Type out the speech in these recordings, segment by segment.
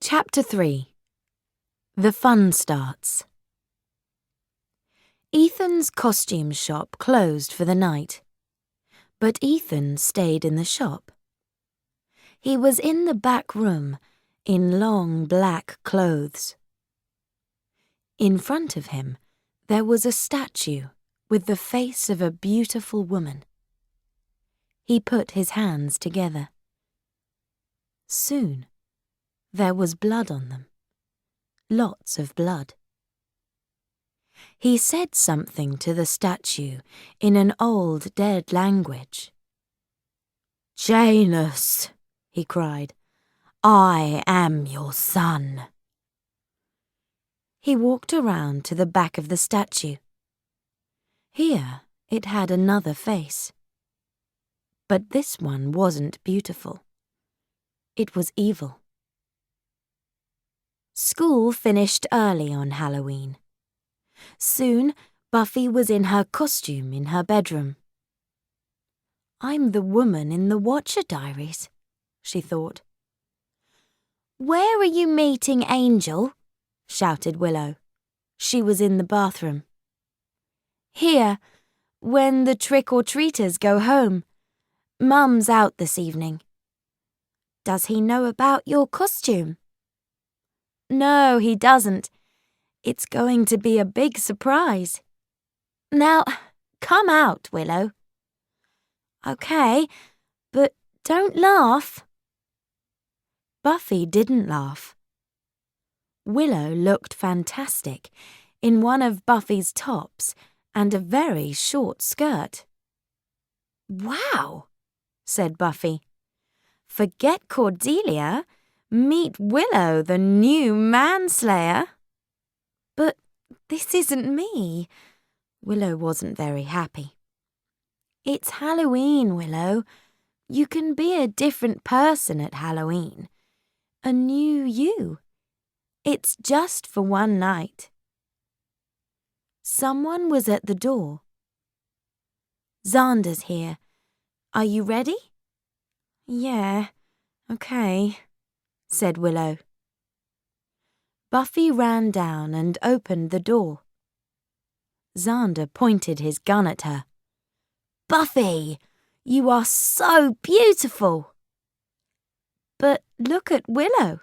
Chapter 3. The Fun Starts. Ethan's costume shop closed for the night, but Ethan stayed in the shop. He was in the back room, in long black clothes. In front of him, there was a statue with the face of a beautiful woman. He put his hands together. Soon, there was blood on them. Lots of blood. He said something to the statue in an old dead language. "Janus," he cried, "I am your son." He walked around to the back of the statue. Here it had another face. But this one wasn't beautiful. It was evil. School finished early on Halloween. Soon, Buffy was in her costume in her bedroom. "I'm the woman in the Watcher Diaries," she thought. "Where are you meeting Angel?" shouted Willow. She was in the bathroom. "Here, when the trick-or-treaters go home. Mum's out this evening." "Does he know about your costume?" "No, he doesn't. It's going to be a big surprise. Now, come out, Willow." "Okay, but don't laugh." Buffy didn't laugh. Willow looked fantastic in one of Buffy's tops and a very short skirt. "Wow," said Buffy. "Forget Cordelia. Meet Willow, the new manslayer." "But this isn't me." Willow wasn't very happy. "It's Halloween, Willow. You can be a different person at Halloween. A new you. It's just for one night." Someone was at the door. "Xander's here. Are you ready?" "Yeah, okay," said Willow. Buffy ran down and opened the door. Xander pointed his gun at her. "Buffy, you are so beautiful." "But look at Willow,"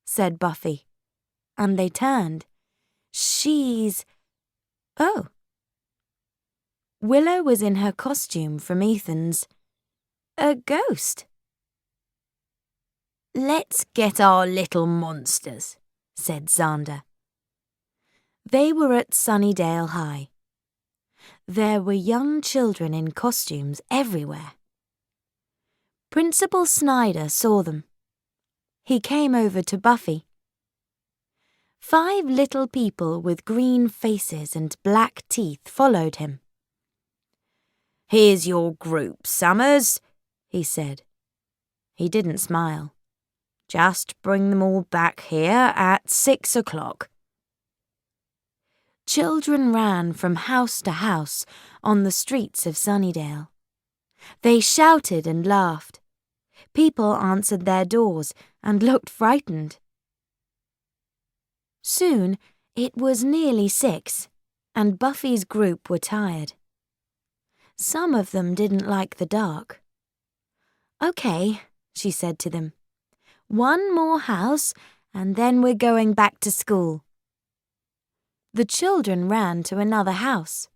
said Buffy, and they turned. Oh. Willow was in her costume from Ethan's. A ghost. "Let's get our little monsters," said Xander. They were at Sunnydale High. There were young children in costumes everywhere. Principal Snyder saw them. He came over to Buffy. 5 little people with green faces and black teeth followed him. "Here's your group, Summers," he said. He didn't smile. "Just bring them all back here at 6 o'clock. Children ran from house to house on the streets of Sunnydale. They shouted and laughed. People answered their doors and looked frightened. Soon it was nearly 6, and Buffy's group were tired. Some of them didn't like the dark. "Okay," she said to them. "One more house, and then we're going back to school." The children ran to another house.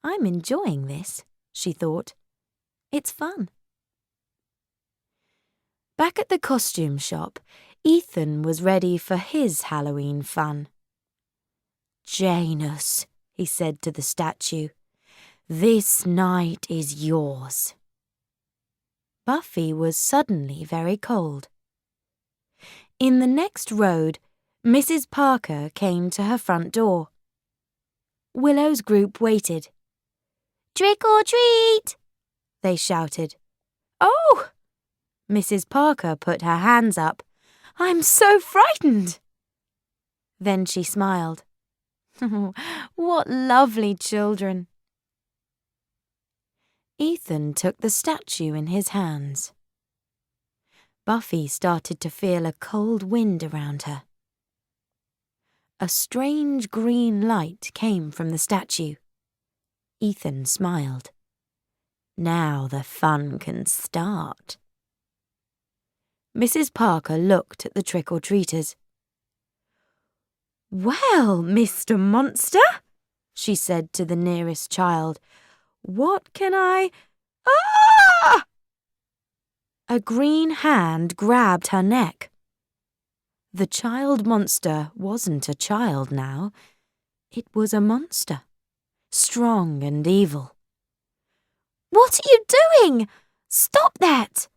"I'm enjoying this," she thought. "It's fun." Back at the costume shop, Ethan was ready for his Halloween fun. "Janus," he said to the statue, "this night is yours." Buffy was suddenly very cold. In the next road, Mrs. Parker came to her front door. Willow's group waited. "Trick or treat!" they shouted. "Oh!" Mrs. Parker put her hands up. "I'm so frightened." Then she smiled. "What lovely children." Ethan took the statue in his hands. Buffy started to feel a cold wind around her. A strange green light came from the statue. Ethan smiled. Now the fun can start. Mrs. Parker looked at the trick-or-treaters. "Well, Mr. Monster," she said to the nearest child, "what can I—" "Ah!" A green hand grabbed her neck. The child monster wasn't a child now. It was a monster, strong and evil. "What are you doing? Stop that!"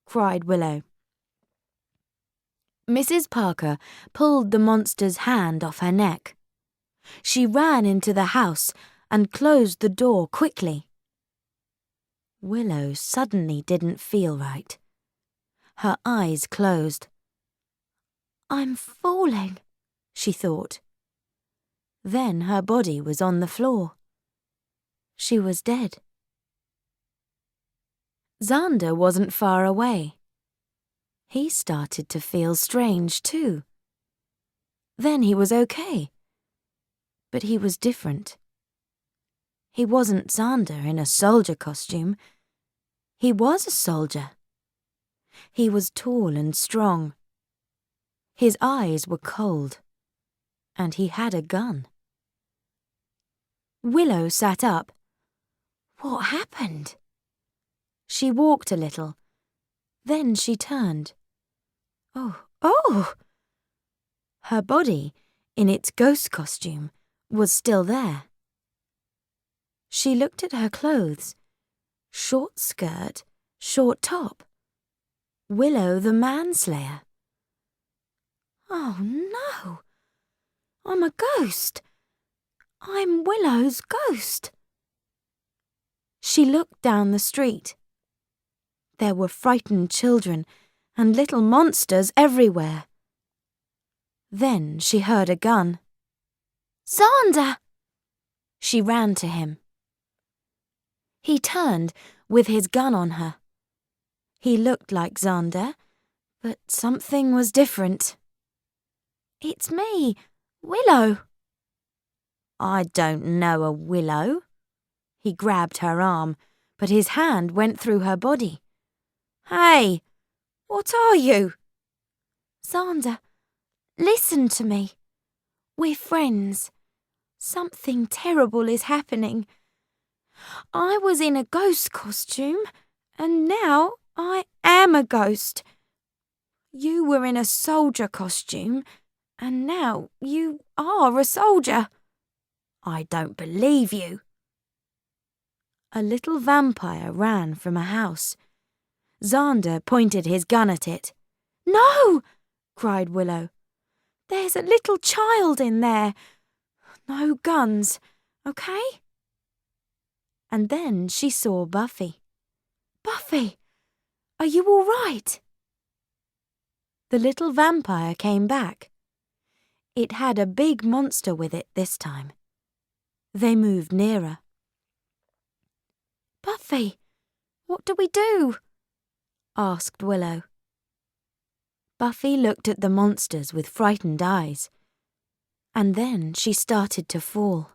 cried Willow. Mrs. Parker pulled the monster's hand off her neck. She ran into the house and closed the door quickly. Willow suddenly didn't feel right. Her eyes closed. "I'm falling," she thought. Then her body was on the floor. She was dead. Xander wasn't far away. He started to feel strange too. Then he was okay. But he was different. He wasn't Xander in a soldier costume. He was a soldier. He was tall and strong. His eyes were cold, and he had a gun. Willow sat up. What happened? She walked a little. Then she turned. Oh! Her body, in its ghost costume, was still there. She looked at her clothes. Short skirt, short top. Willow the manslayer. Oh no! I'm a ghost. I'm Willow's ghost. She looked down the street. There were frightened children and little monsters everywhere. Then she heard a gun. "Xander!" She ran to him. He turned with his gun on her. He looked like Xander, but something was different. "It's me, Willow." "I don't know a Willow." He grabbed her arm, but his hand went through her body. "Hey, what are you?" "Xander, listen to me. We're friends. Something terrible is happening. I was in a ghost costume, and now I am a ghost. You were in a soldier costume, and now you are a soldier. I don't believe you." A little vampire ran from a house. Xander pointed his gun at it. "No!" cried Willow. "There's a little child in there. No guns, okay?" And then she saw Buffy. "Buffy, are you all right?" The little vampire came back. It had a big monster with it this time. They moved nearer. "Buffy, what do we do?" asked Willow. Buffy looked at the monsters with frightened eyes, and then she started to fall.